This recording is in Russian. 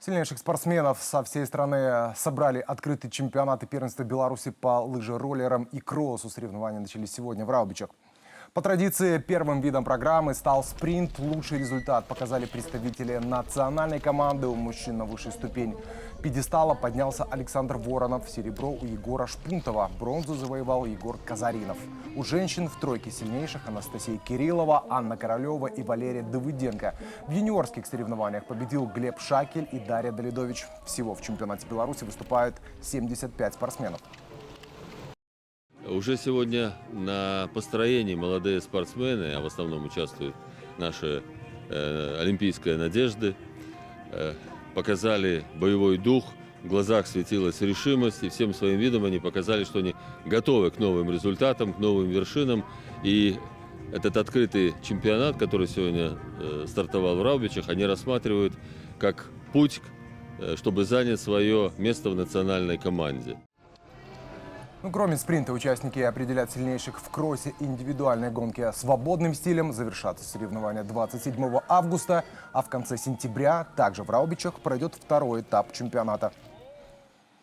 Сильнейших спортсменов со всей страны собрали открытый чемпионат и первенство Беларуси по лыжероллерам и кроссу. Соревнования начались сегодня в Раубичах. По традиции, первым видом программы стал спринт. Лучший результат показали представители национальной команды. У мужчин на высшей ступень пьедестала поднялся Александр Воронов. Серебро у Егора Шпунтова. Бронзу завоевал Егор Казаринов. У женщин в тройке сильнейших Анастасия Кириллова, Анна Королева и Валерия Давыденко. В юниорских соревнованиях победил Глеб Шакель и Дарья Давидович. Всего в чемпионате Беларуси выступают 75 спортсменов. Уже сегодня на построении молодые спортсмены, а в основном участвуют наши олимпийские надежды, показали боевой дух, в глазах светилась решимость, и всем своим видом они показали, что они готовы к новым результатам, к новым вершинам. И этот открытый чемпионат, который сегодня стартовал в Раубичах, они рассматривают как путь, чтобы занять свое место в национальной команде. Кроме спринта, участники определят сильнейших в кроссе и индивидуальной гонке свободным стилем. Завершатся соревнования 27 августа, а в конце сентября также в Раубичах пройдет второй этап чемпионата.